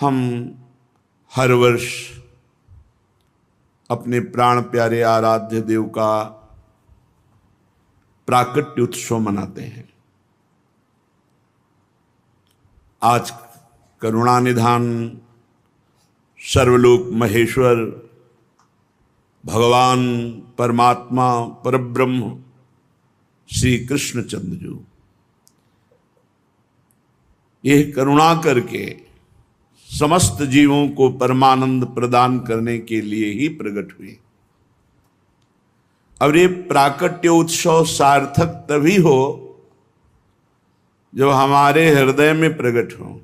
हम हर वर्ष अपने प्राण प्यारे आराध्य देव का प्राकट्य उत्सव मनाते हैं। आज करुणानिधान सर्वलोक महेश्वर भगवान परमात्मा परब्रह्म श्री कृष्णचंद्र जी यह करुणा करके समस्त जीवों को परमानंद प्रदान करने के लिए ही प्रकट हुए। और ये प्राकट्य उत्सव सार्थक तभी हो जब हमारे हृदय में प्रकट हो,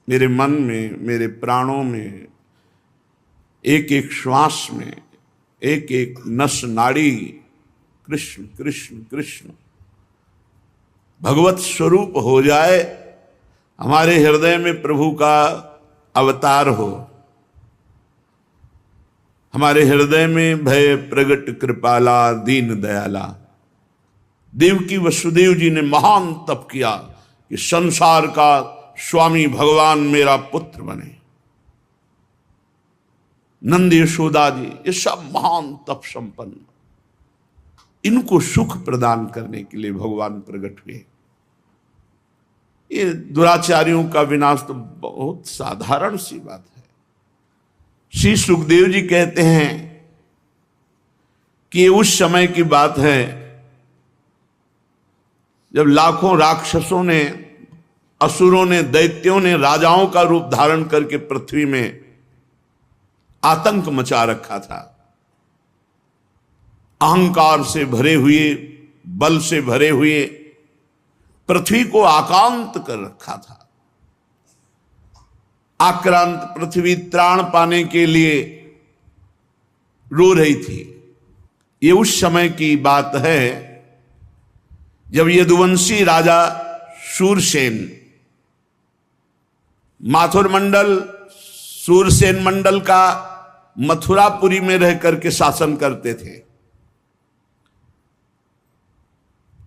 मेरे मन में, मेरे प्राणों में, एक एक श्वास में, एक एक नस नाड़ी कृष्ण कृष्ण कृष्ण भगवत स्वरूप हो जाए, हमारे हृदय में प्रभु का अवतार हो, हमारे हृदय में भय प्रगट कृपाला दीन दयाला। देवकी वसुदेव जी ने महान तप किया कि संसार का स्वामी भगवान मेरा पुत्र बने। नंद यशोदा जी ये सब महान तप संपन्न, इनको सुख प्रदान करने के लिए भगवान प्रकट हुए। ये दुराचारियों का विनाश तो बहुत साधारण सी बात है। श्री सुखदेव जी कहते हैं कि ये उस समय की बात है जब लाखों राक्षसों ने, असुरों ने, दैत्यों ने राजाओं का रूप धारण करके पृथ्वी में आतंक मचा रखा था। अहंकार से भरे हुए, बल से भरे हुए पृथ्वी को आक्रांत कर रखा था। आक्रांत पृथ्वी त्राण पाने के लिए रो रही थी। ये उस समय की बात है जब यदुवंशी राजा शूरसेन माथुर मंडल, शूरसेन मंडल का मथुरापुरी में रह करके शासन करते थे।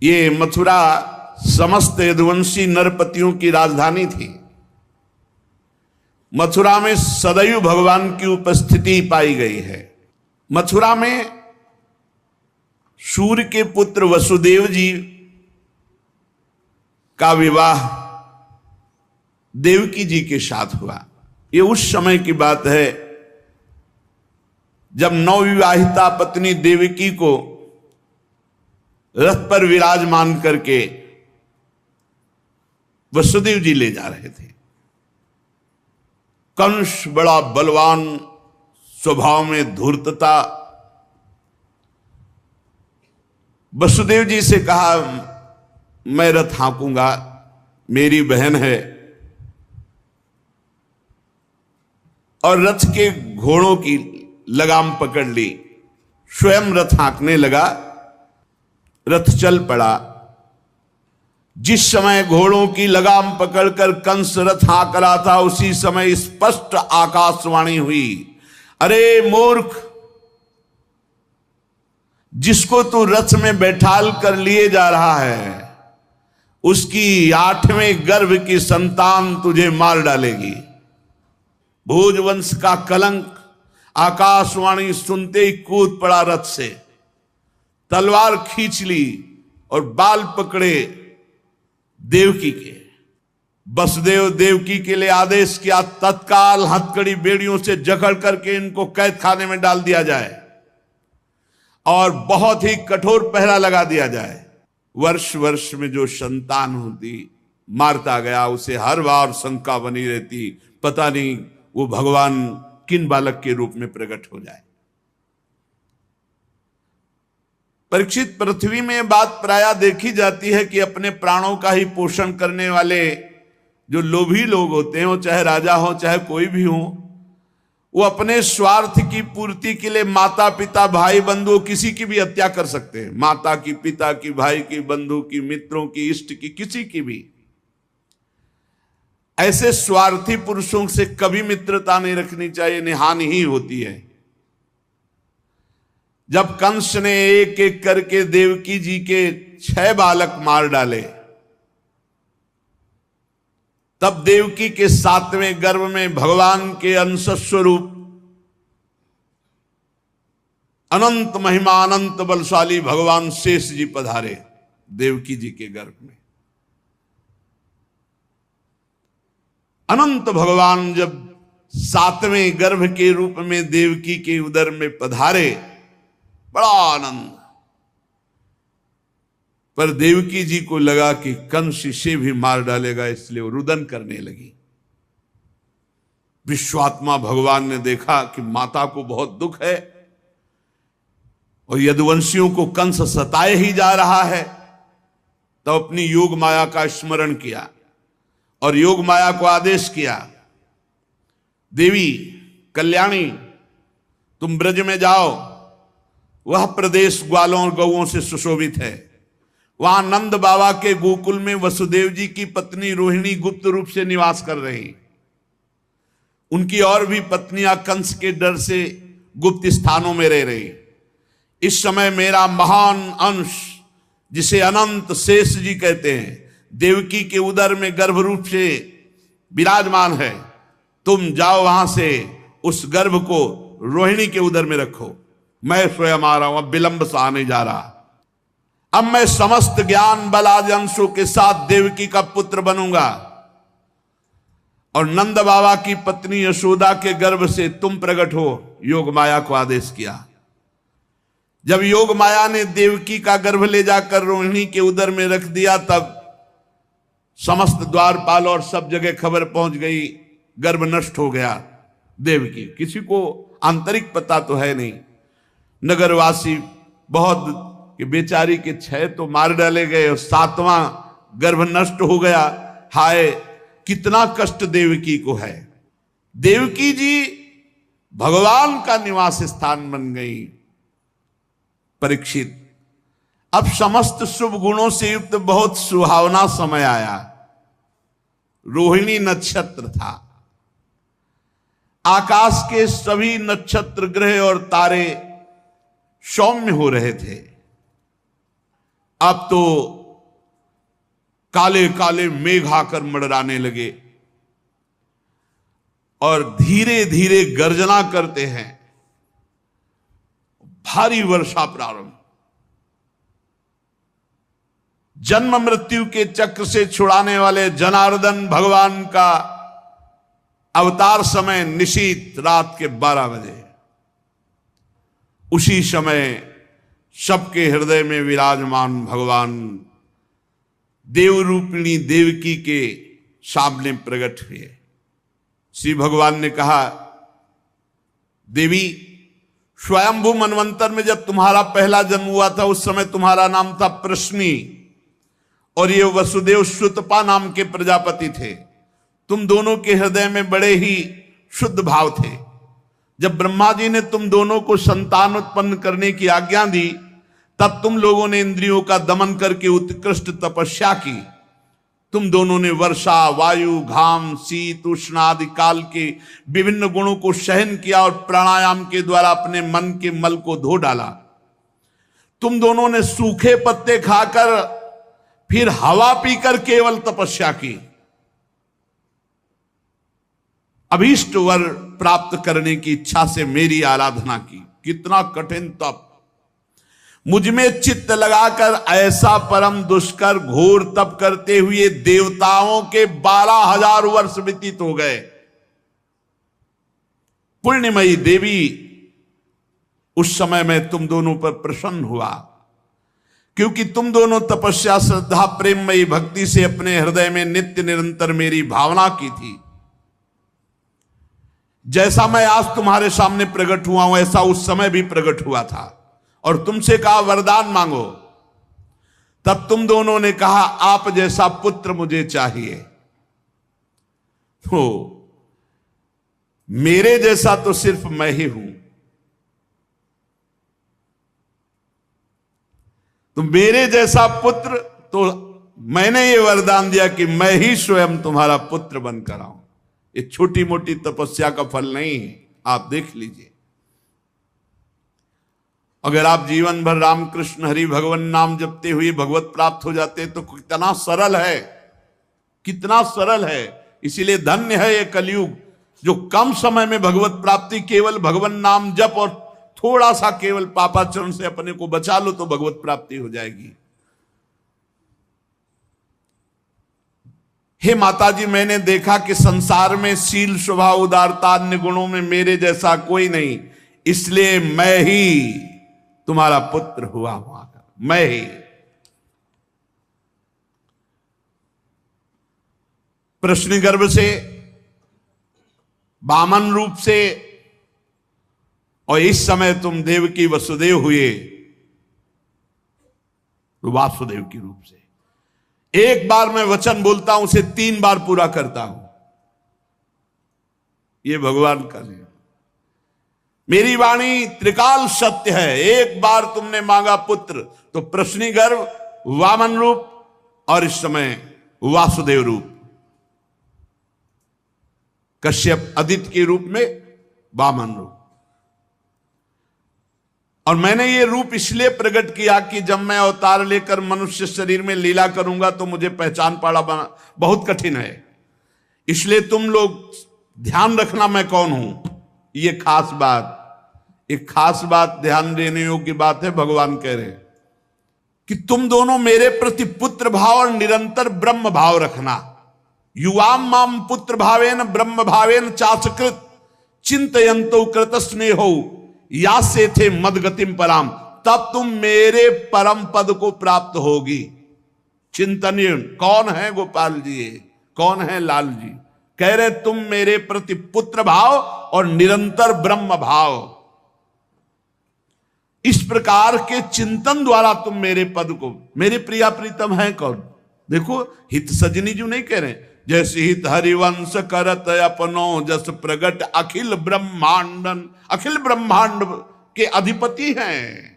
ये मथुरा समस्त यदुवंशी नरपतियों की राजधानी थी। मथुरा में सदैव भगवान की उपस्थिति पाई गई है। मथुरा में सूर्य के पुत्र वसुदेव जी का विवाह देवकी जी के साथ हुआ। ये उस समय की बात है जब नवविवाहिता पत्नी देवकी को रथ पर विराजमान करके वसुदेव जी ले जा रहे थे। कंस बड़ा बलवान, स्वभाव में धूर्तता, वसुदेव जी से कहा मैं रथ हाँकूंगा, मेरी बहन है। और रथ के घोड़ों की लगाम पकड़ ली, स्वयं रथ हाँकने लगा। रथ चल पड़ा। जिस समय घोड़ों की लगाम पकड़कर कंस रथ हाँक रहा था, उसी समय स्पष्ट आकाशवाणी हुई, अरे मूर्ख, जिसको तू रथ में बैठाल कर लिए जा रहा है, उसकी 8वें गर्भ की संतान तुझे मार डालेगी। भोजवंश का कलंक। आकाशवाणी सुनते ही कूद पड़ा रथ से, तलवार खींच ली और बाल पकड़े देवकी के। वसुदेव देवकी के लिए आदेश किया, तत्काल हथकड़ी बेड़ियों से जकड़ करके इनको कैद खाने में डाल दिया जाए और बहुत ही कठोर पहरा लगा दिया जाए। वर्ष वर्ष में जो संतान होती मारता गया, उसे हर बार शंका बनी रहती, पता नहीं वो भगवान किन बालक के रूप में प्रकट हो जाए। परीक्षित, पृथ्वी में बात प्रायः देखी जाती है कि अपने प्राणों का ही पोषण करने वाले जो लोभी लोग होते हैं, वो चाहे राजा हो चाहे कोई भी हो, वो अपने स्वार्थ की पूर्ति के लिए माता पिता भाई बंधु किसी की भी हत्या कर सकते हैं। माता की, पिता की, भाई की, बंधु की, मित्रों की, इष्ट की, किसी की भी। ऐसे स्वार्थी पुरुषों से कभी मित्रता नहीं रखनी चाहिए, नहीं हानि ही होती है। जब कंस ने एक एक करके देवकी जी के 6 बालक मार डाले, तब देवकी के 7वें गर्भ में भगवान के अंश स्वरूप अनंत महिमा अनंत बलशाली भगवान शेष जी पधारे देवकी जी के गर्भ में। अनंत भगवान जब 7वें गर्भ के रूप में देवकी के उदर में पधारे, बड़ा आनंद। पर देवकी जी को लगा कि कंस इसे भी मार डालेगा, इसलिए वो रुदन करने लगी। विश्वात्मा भगवान ने देखा कि माता को बहुत दुख है और यदुवंशियों को कंस सताए ही जा रहा है, तो अपनी योग माया का स्मरण किया और योग माया को आदेश किया, देवी कल्याणी तुम ब्रज में जाओ, वह प्रदेश ग्वालों और गौओं से सुशोभित है। वहां नंद बाबा के गोकुल में वसुदेव जी की पत्नी रोहिणी गुप्त रूप से निवास कर रही। उनकी और भी पत्नियां कंस के डर से गुप्त स्थानों में रह रही। इस समय मेरा महान अंश, जिसे अनंत शेष जी कहते हैं, देवकी के उदर में गर्भ रूप से विराजमान है। तुम जाओ वहां से उस गर्भ को रोहिणी के उदर में रखो। मैं स्वयं आ रहा हूं, अब विलंब से आने जा रहा। अब मैं समस्त ज्ञान बल आदि अंशों के साथ देवकी का पुत्र बनूंगा और नंद बाबा की पत्नी यशोदा के गर्भ से तुम प्रकट हो। योग माया को आदेश किया। जब योग माया ने देवकी का गर्भ ले जाकर रोहिणी के उदर में रख दिया, तब समस्त द्वारपाल और सब जगह खबर पहुंच गई, गर्भ नष्ट हो गया देवकी। किसी को आंतरिक पता तो है नहीं। नगरवासी बहुत कि बेचारी के 6 तो मार डाले गए और 7वां गर्भ नष्ट हो गया। हाय कितना कष्ट देवकी को है। देवकी जी भगवान का निवास स्थान बन गई। परीक्षित, अब समस्त शुभ गुणों से युक्त बहुत सुहावना समय आया। रोहिणी नक्षत्र था। आकाश के सभी नक्षत्र ग्रह और तारे सौम्य हो रहे थे। अब तो काले काले मेघ आकर मंडराने लगे और धीरे धीरे गर्जना करते हैं। भारी वर्षा प्रारंभ। जन्म मृत्यु के चक्र से छुड़ाने वाले जनार्दन भगवान का अवतार समय निशीत रात के 12 बजे। उसी समय सबके हृदय में विराजमान भगवान देवरूपिणी देवकी के सामने प्रकट हुए। श्री भगवान ने कहा, देवी स्वयंभू मनवंतर में जब तुम्हारा पहला जन्म हुआ था, उस समय तुम्हारा नाम था प्रश्नी और ये वसुदेव श्रुतपा नाम के प्रजापति थे। तुम दोनों के हृदय में बड़े ही शुद्ध भाव थे। जब ब्रह्मा जी ने तुम दोनों को संतान उत्पन्न करने की आज्ञा दी, तब तुम लोगों ने इंद्रियों का दमन करके उत्कृष्ट तपस्या की। तुम दोनों ने वर्षा, वायु, घाम, शीत, उष्ण आदि काल के विभिन्न गुणों को सहन किया और प्राणायाम के द्वारा अपने मन के मल को धो डाला। तुम दोनों ने सूखे पत्ते खाकर फिर हवा पीकर केवल तपस्या की। अभीष्ट वर प्राप्त करने की इच्छा से मेरी आराधना की। कितना कठिन तप। मुझ में चित्त लगाकर ऐसा परम दुष्कर घोर तप करते हुए देवताओं के 12,000 वर्ष व्यतीत हो गए। पुण्यमयी देवी, उस समय मैं तुम दोनों पर प्रसन्न हुआ, क्योंकि तुम दोनों तपस्या, श्रद्धा, प्रेममयी भक्ति से अपने हृदय में नित्य निरंतर मेरी भावना की थी। जैसा मैं आज तुम्हारे सामने प्रकट हुआ हूं, ऐसा उस समय भी प्रकट हुआ था और तुमसे कहा वरदान मांगो। तब तुम दोनों ने कहा आप जैसा पुत्र मुझे चाहिए। तो मेरे जैसा तो सिर्फ मैं ही हूं। तो मेरे जैसा पुत्र, तो मैंने ये वरदान दिया कि मैं ही स्वयं तुम्हारा पुत्र बनकर आऊं। ये छोटी मोटी तपस्या का फल नहीं है, आप देख लीजिए। अगर आप जीवन भर रामकृष्ण हरि भगवान नाम जपते हुए भगवत प्राप्त हो जाते तो कितना सरल है, कितना सरल है। इसीलिए धन्य है ये कलयुग जो कम समय में भगवत प्राप्ति, केवल भगवान नाम जप और थोड़ा सा केवल पापाचरण से अपने को बचा लो तो भगवत प्राप्ति हो जाएगी। हे माता जी, मैंने देखा कि संसार में शील, स्वभाव, उदारता, अन्य गुणों में मेरे जैसा कोई नहीं, इसलिए मैं ही तुम्हारा पुत्र हुआ हूं। मैं ही प्रश्न गर्भ से, वामन रूप से, और इस समय तुम देवकी वसुदेव हुए वासुदेव के रूप से। एक बार मैं वचन बोलता हूं उसे 3 बार पूरा करता हूं, ये भगवान का नियम। मेरी वाणी त्रिकाल सत्य है। एक बार तुमने मांगा पुत्र तो प्रश्नी गर्भ, वामन रूप और इस समय वासुदेव रूप, कश्यप आदित्य के रूप में वामन रूप। और मैंने ये रूप इसलिए प्रकट किया कि जब मैं अवतार लेकर मनुष्य शरीर में लीला करूंगा तो मुझे पहचान पाना बहुत कठिन है। इसलिए तुम लोग ध्यान रखना मैं कौन हूं। ये खास बात, एक खास बात ध्यान देने योग्य बात है। भगवान कह रहे हैं कि तुम दोनों मेरे प्रति पुत्र भाव और निरंतर ब्रह्म भाव रखना। युवाम माम पुत्र भावेन ब्रह्म भावेन चाचकृत चिंतयंतो कृत स्नेहो या से थे मदगतिम पराम, तब तुम मेरे परम पद को प्राप्त होगी। चिंतनीय कौन है गोपाल जी, कौन है लाल जी? कह रहे तुम मेरे प्रति पुत्र भाव और निरंतर ब्रह्म भाव, इस प्रकार के चिंतन द्वारा तुम मेरे पद को, मेरे प्रिया प्रीतम है कौन? देखो हित सजनी जो नहीं कह रहे, जैसे हित हरिवंश करत अपनो जस प्रगट अखिल ब्रह्मांडन, अखिल ब्रह्मांड के अधिपति हैं।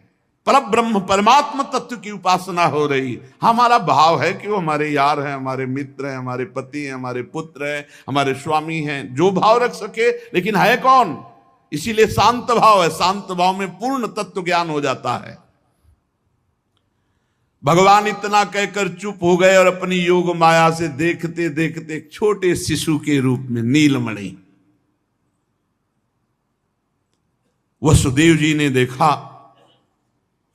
पर ब्रह्म परमात्मा तत्व की उपासना हो रही। हमारा भाव है कि वो हमारे यार हैं, हमारे मित्र हैं, हमारे पति हैं, हमारे पुत्र हैं, हमारे स्वामी हैं, जो भाव रख सके, लेकिन है कौन? इसीलिए शांत भाव है। शांत भाव में पूर्ण तत्व ज्ञान हो जाता है। भगवान इतना कहकर चुप हो गए और अपनी योग माया से देखते देखते एक छोटे शिशु के रूप में नीलमणि वसुदेव जी ने देखा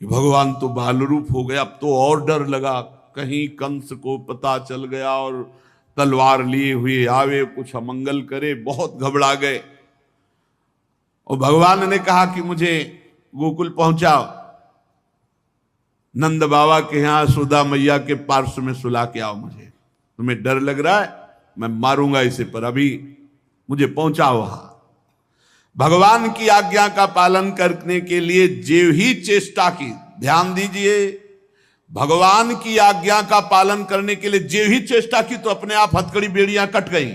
कि भगवान तो बाल रूप हो गया। अब तो और डर लगा, कहीं कंस को पता चल गया और तलवार लिए हुए आवे, कुछ अमंगल करे। बहुत घबरा गए और भगवान ने कहा कि मुझे गोकुल पहुंचाओ, नंद बाबा के यहां सुधा मैया के पार्श्व में सुला के आओ। मुझे तुम्हें डर लग रहा है, मैं मारूंगा इसे, पर अभी मुझे पहुंचाओ वहां। भगवान की आज्ञा का पालन करने के लिए जो ही चेष्टा की, ध्यान दीजिए, भगवान की आज्ञा का पालन करने के लिए जो ही चेष्टा की तो अपने आप हथकड़ी बेड़ियां कट गई।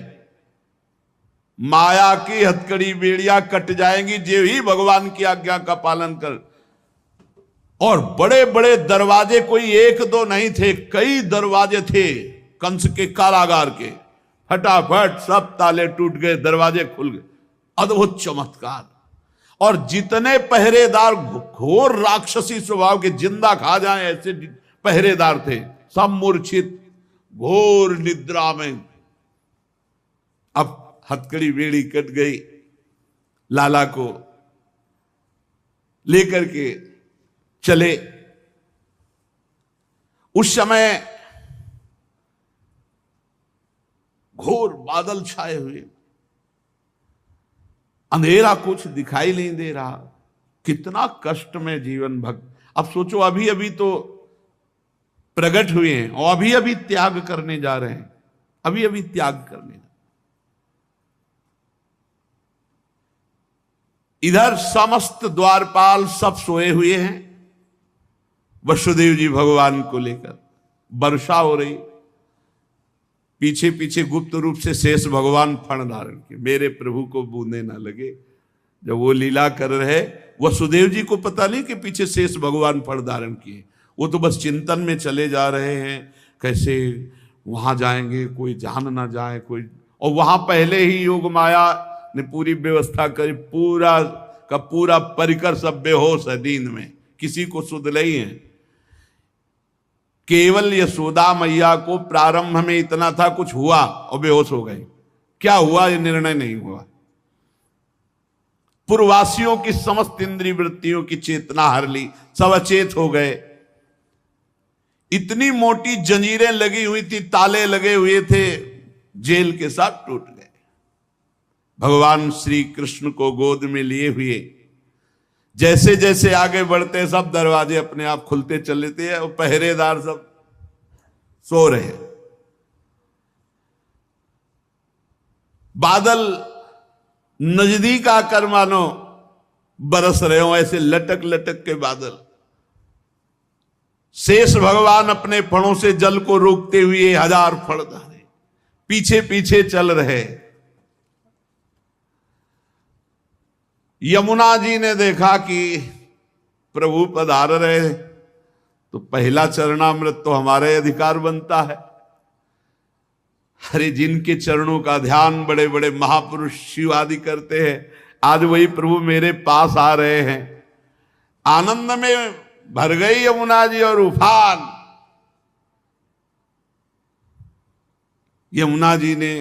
माया की हथकड़ी बेड़ियां कट जाएंगी जो ही भगवान की आज्ञा का पालन कर। और बड़े बड़े दरवाजे कोई एक दो नहीं थे, कई दरवाजे थे कंस के कारागार के। फटाफट सब ताले टूट गए, दरवाजे खुल गए। अद्भुत चमत्कार। और जितने पहरेदार घोर राक्षसी स्वभाव के, जिंदा खा जाएं ऐसे पहरेदार थे, सब मूर्छित घोर निद्रा में। अब हथकड़ी बेड़ी कट गई, लाला को लेकर के चले। उस समय घोर बादल छाए हुए, अंधेरा, कुछ दिखाई नहीं दे रहा। कितना कष्ट में जीवन भक्त। अब सोचो, अभी अभी तो प्रकट हुए हैं और अभी अभी त्याग करने जा रहे हैं, अभी अभी त्याग करने। इधर समस्त द्वारपाल सब सोए हुए हैं, वसुदेव जी भगवान को लेकर। वर्षा हो रही, पीछे पीछे गुप्त रूप से शेष भगवान फण धारण किए, मेरे प्रभु को बूंदे ना लगे। जब वो लीला कर रहे, वसुदेव जी को पता नहीं कि पीछे शेष भगवान फण धारण किए। वो तो बस चिंतन में चले जा रहे हैं, कैसे वहां जाएंगे, कोई जान ना जाए कोई। और वहां पहले ही योग माया ने पूरी व्यवस्था करी, पूरा का पूरा परिकर सब बेहोश है नींद में, किसी को सुध नहीं है। केवल यशोदा मैया को प्रारंभ में इतना था, कुछ हुआ और बेहोश हो गए। क्या हुआ ये निर्णय नहीं हुआ। पूर्ववासियों की समस्त इंद्रिय वृत्तियों की चेतना हर ली, सब अचेत हो गए। इतनी मोटी जंजीरें लगी हुई थी, ताले लगे हुए थे, जेल के साथ टूट गए। भगवान श्री कृष्ण को गोद में लिए हुए जैसे जैसे आगे बढ़ते सब दरवाजे अपने आप खुलते चले थे और पहरेदार सब सो रहे। बादल नजदीक आकर मानो बरस रहे हो, ऐसे लटक लटक के बादल। शेष भगवान अपने फणों से जल को रोकते हुए 1000 फण धारे पीछे पीछे चल रहे। यमुना जी ने देखा कि प्रभु पधार रहे तो पहला चरणामृत तो हमारे अधिकार बनता है। अरे जिनके चरणों का ध्यान बड़े बड़े महापुरुष शिव आदि करते हैं, आज वही प्रभु मेरे पास आ रहे हैं। आनंद में भर गई यमुना जी और उफान। यमुना जी ने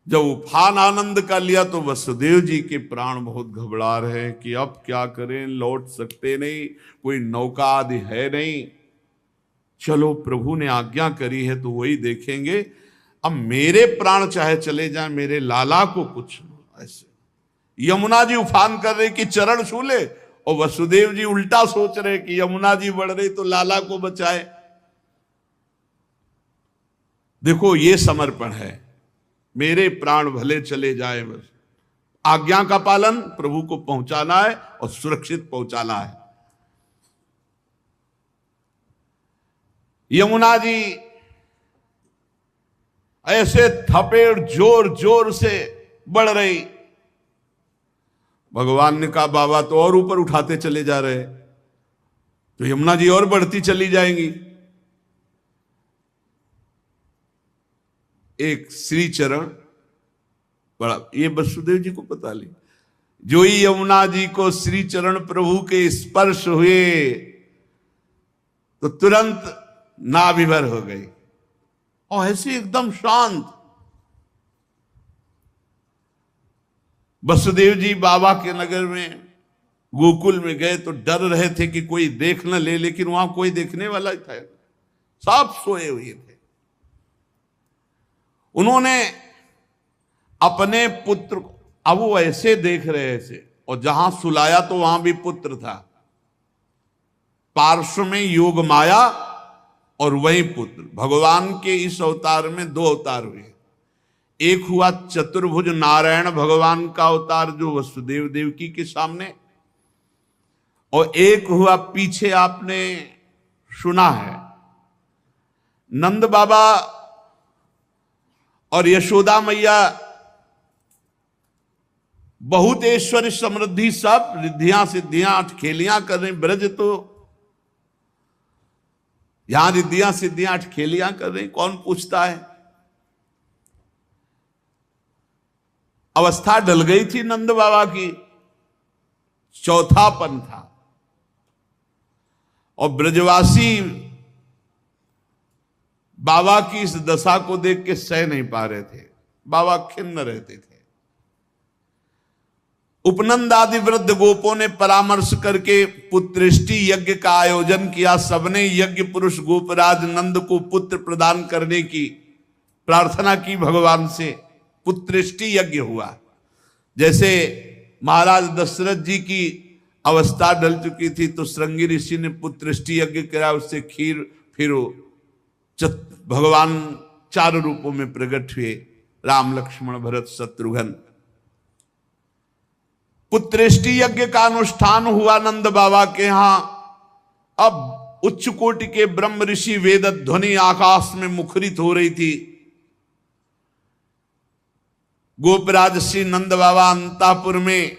जब उफान आनंद का लिया तो वसुदेव जी के प्राण बहुत घबरा रहे हैं कि अब क्या करें, लौट सकते नहीं, कोई नौका आदि है नहीं। चलो प्रभु ने आज्ञा करी है तो वही देखेंगे। अब मेरे प्राण चाहे चले जाएं, मेरे लाला को कुछ ऐसे। यमुना जी उफान कर रहे कि चरण छू ले, और वसुदेव जी उल्टा सोच रहे कि यमुना जी बढ़ रही तो लाला को बचाए। देखो ये समर्पण है, मेरे प्राण भले चले जाए, बस आज्ञा का पालन, प्रभु को पहुंचाना है और सुरक्षित पहुंचाना है। यमुना जी ऐसे थपेड़ जोर जोर से बढ़ रही। भगवान ने कहा बाबा तो और ऊपर उठाते चले जा रहे, तो यमुना जी और बढ़ती चली जाएंगी। एक श्री चरण बड़ा, ये वसुदेव जी को पता ली, जो ही यमुना जी को श्री चरण प्रभु के स्पर्श हुए तो तुरंत नाभिभर हो गई और ऐसे एकदम शांत। वसुदेव जी बाबा के नगर में गोकुल में गए तो डर रहे थे कि कोई देख न ले, लेकिन वहां कोई देखने वाला था, सब सोए हुए थे। उन्होंने अपने पुत्र को, अब वो ऐसे देख रहे थे, और जहां सुलाया तो वहां भी पुत्र था, पार्श्व में योग माया और वही पुत्र। भगवान के इस अवतार में 2 अवतार हुए। एक हुआ चतुर्भुज नारायण भगवान का अवतार जो वसुदेव देवकी के सामने, और एक हुआ पीछे आपने सुना है, नंद बाबा और यशोदा मैया बहुत ऐश्वर्य समृद्धि सब रिद्धियां सिद्धियां अठखेलियां कर रही। ब्रज तो यहां रिद्धियां सिद्धियां अठखेलियां कर रही, कौन पूछता है। अवस्था डल गई थी नंद बाबा की, चौथापन था, और ब्रजवासी बाबा की इस दशा को देख के सह नहीं पा रहे थे। बाबा खिन्न रहते थे। उपनंद आदि वृद्ध गोपों ने परामर्श करके पुत्रेष्टि यज्ञ का आयोजन किया। सबने यज्ञ पुरुष गोपराज नंद को पुत्र प्रदान करने की प्रार्थना की भगवान से। पुत्रेष्टि यज्ञ हुआ। जैसे महाराज दशरथ जी की अवस्था डल चुकी थी तो श्रृंगी ऋषि ने पुत्रेष्टि यज्ञ करा, उससे खीर, फिर भगवान 4 रूपों में प्रकट हुए, राम लक्ष्मण भरत शत्रुघ्न। पुत्रेष्टि यज्ञ का अनुष्ठान हुआ नंद बाबा के यहां। अब उच्च कोटि के ब्रह्म ऋषि वेद ध्वनि आकाश में मुखरित हो रही थी। गोपराज श्री नंद बाबा अंतापुर में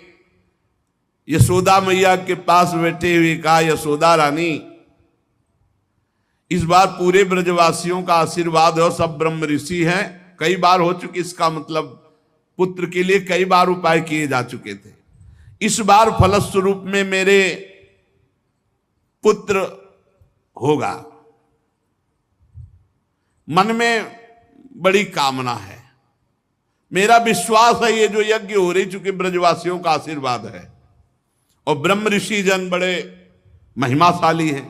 यशोदा मैया के पास बैठे हुए कहा, यशोदा रानी, इस बार पूरे ब्रजवासियों का आशीर्वाद है और सब ब्रह्म ऋषि हैं। कई बार हो चुकी, इसका मतलब पुत्र के लिए कई बार उपाय किए जा चुके थे। इस बार फलस्वरूप में मेरे पुत्र होगा। मन में बड़ी कामना है। मेरा विश्वास है ये जो यज्ञ हो रही, चूंकि ब्रजवासियों का आशीर्वाद है और ब्रह्म ऋषि जन बड़े महिमाशाली हैं,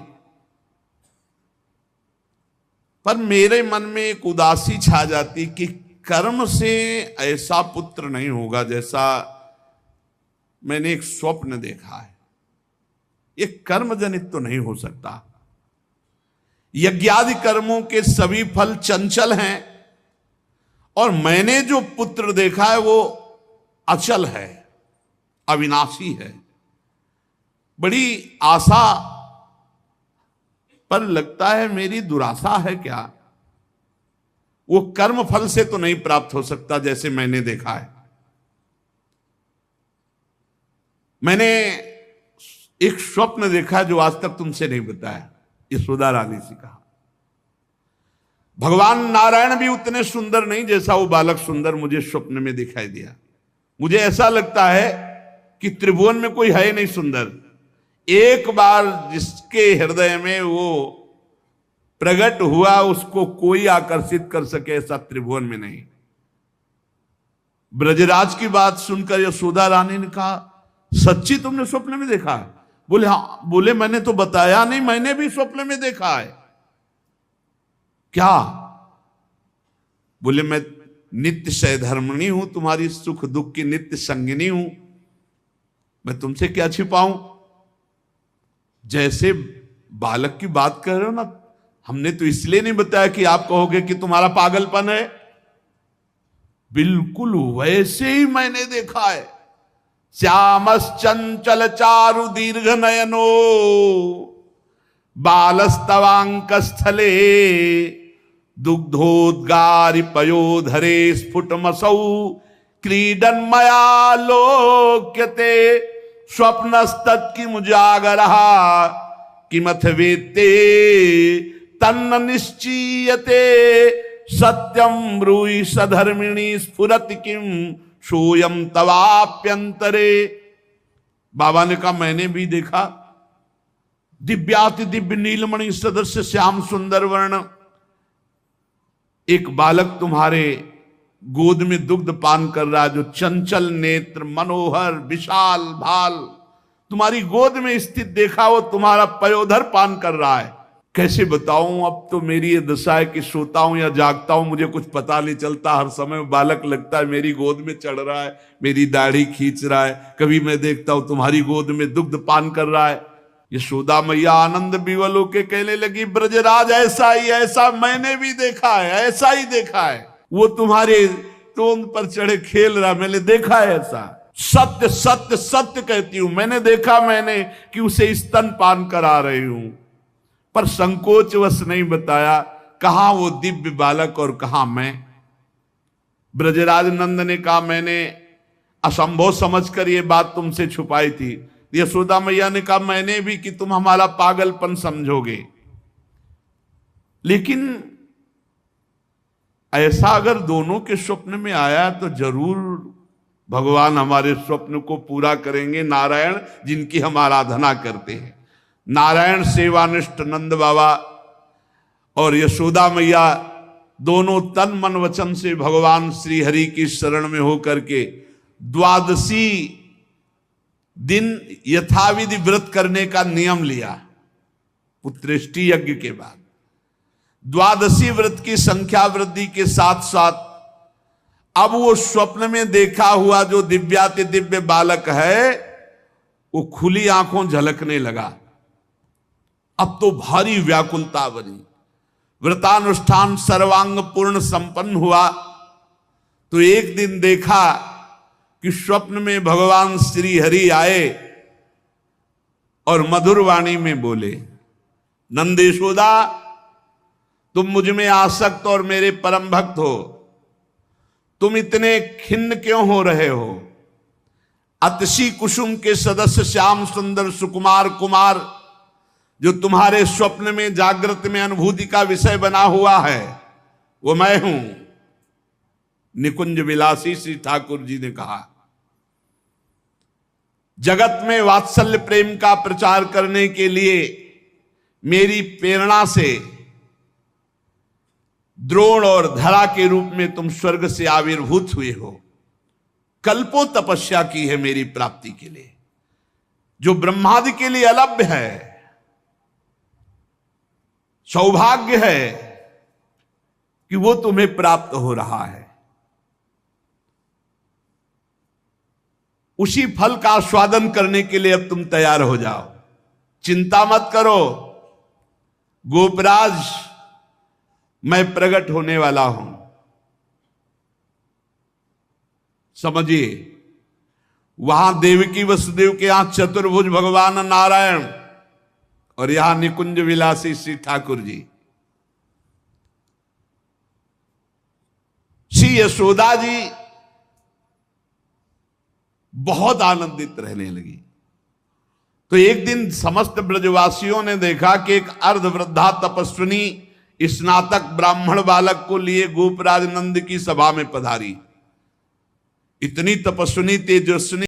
पर मेरे मन में एक उदासी छा जाती कि कर्म से ऐसा पुत्र नहीं होगा जैसा मैंने एक स्वप्न देखा है। ये कर्म जनित तो नहीं हो सकता। यज्ञादि कर्मों के सभी फल चंचल हैं और मैंने जो पुत्र देखा है वो अचल है, अविनाशी है। बड़ी आशा, पर लगता है मेरी दुराशा है क्या? वो कर्म फल से तो नहीं प्राप्त हो सकता जैसे मैंने देखा है। मैंने एक स्वप्न देखा जो आज तक तुमसे नहीं बताया, यशोदा रानी से कहा। भगवान नारायण भी उतने सुंदर नहीं जैसा वो बालक सुंदर मुझे स्वप्न में दिखाई दिया। मुझे ऐसा लगता है कि त्रिभुवन में कोई है नहीं सुंदर। एक बार जिसके हृदय में वो प्रकट हुआ उसको कोई आकर्षित कर सके ऐसा त्रिभुवन में नहीं। ब्रजराज की बात सुनकर यशोदा रानी ने कहा, सच्ची तुमने स्वप्न में देखा है? बोले हाँ। बोले मैंने तो बताया नहीं, मैंने भी स्वप्न में देखा है। क्या? बोले मैं नित्य सहधर्मिणी हूं, तुम्हारी सुख दुख की नित्य संगिनी हूं, मैं तुमसे क्या छिपाऊं। जैसे बालक की बात कर रहे हो ना, हमने तो इसलिए नहीं बताया कि आप कहोगे कि तुम्हारा पागलपन है। बिल्कुल वैसे ही मैंने देखा है। श्यामश्चंचल चारु दीर्घ नयनो बालस्तवांक स्थले दुग्धोद्गारि पयोधरे स्फुटमसौ क्रीडन मया लोक्यते स्वप्नस्तत् किमुजागरः किमथ वेत्ते तन्न निश्चीयते सत्यम ब्रूहि सधर्मिणी स्फुरति किम सोयम तवाप्यंतरे। बाबा ने कहा मैंने भी देखा। दिव्याति दिव्य नीलमणि सदस्य श्याम सुंदर वर्ण एक बालक तुम्हारे गोद में दुग्ध पान कर रहा है, जो चंचल नेत्र मनोहर विशाल भाल तुम्हारी गोद में स्थित देखा, वो तुम्हारा पयोधर पान कर रहा है। कैसे बताऊं, अब तो मेरी ये दशा है कि सोता हूं या जागता हूं मुझे कुछ पता नहीं चलता। हर समय बालक लगता है मेरी गोद में चढ़ रहा है, मेरी दाढ़ी खींच रहा है। कभी मैं देखता हूं तुम्हारी गोद में दुग्ध पान कर रहा है। यशोदा मैया आनंद विवल होके कहने लगी, ब्रजराज ऐसा ही, ऐसा मैंने भी देखा है, ऐसा ही देखा है। वो तुम्हारे तोंद पर चढ़े खेल रहा, मैंने देखा है ऐसा। सत्य सत्य सत्य कहती हूं, मैंने देखा मैंने कि उसे स्तन पान करा रही हूं, पर संकोचवश नहीं बताया कहां वो दिव्य बालक और कहां मैं। ब्रजराज नंद ने कहा मैंने असंभव समझकर ये बात तुमसे छुपाई थी। यशोदा मैया ने कहा मैंने भी, कि तुम हमारा पागलपन समझोगे। लेकिन ऐसा अगर दोनों के स्वप्न में आया तो जरूर भगवान हमारे स्वप्न को पूरा करेंगे। नारायण जिनकी हम आराधना करते हैं, नारायण सेवानिष्ठ नंद बाबा और यशोदा मैया दोनों तन मन वचन से भगवान श्री हरि की शरण में होकर के द्वादशी दिन यथाविधि व्रत करने का नियम लिया। पुत्रेष्टि यज्ञ के बाद द्वादशी व्रत की संख्या वृद्धि के साथ साथ अब वो स्वप्न में देखा हुआ जो दिव्याति दिव्य बालक है वो खुली आंखों झलकने लगा। अब तो भारी व्याकुलता बनी। व्रतानुष्ठान सर्वांग पूर्ण संपन्न हुआ तो एक दिन देखा कि स्वप्न में भगवान श्री हरि आए और मधुर वाणी में बोले, नंद यशोदा तुम मुझ में आसक्त और मेरे परम भक्त हो, तुम इतने खिन्न क्यों हो रहे हो? अतसी कुसुम के सदस्य श्याम सुंदर सुकुमार कुमार जो तुम्हारे स्वप्न में जागृत में अनुभूति का विषय बना हुआ है वो मैं हूं। निकुंज विलासी श्री ठाकुर जी ने कहा, जगत में वात्सल्य प्रेम का प्रचार करने के लिए मेरी प्रेरणा से द्रोण और धरा के रूप में तुम स्वर्ग से आविर्भूत हुए हो। कल्पों तपस्या की है मेरी प्राप्ति के लिए, जो ब्रह्मादि के लिए अलभ्य है, सौभाग्य है कि वो तुम्हें प्राप्त हो रहा है। उसी फल का आस्वादन करने के लिए अब तुम तैयार हो जाओ। चिंता मत करो गोपराज, मैं प्रकट होने वाला हूं। समझिए, वहां देवकी वसुदेव के यहां चतुर्भुज भगवान नारायण और यहां निकुंज विलासी श्री ठाकुर जी। श्री यशोदा जी बहुत आनंदित रहने लगी। तो एक दिन समस्त ब्रजवासियों ने देखा कि एक अर्धवृद्धा तपस्विनी स्नातक ब्राह्मण बालक को लिए गोपराज नंद की सभा में पधारी। इतनी तपस्विनी तेजस्विनी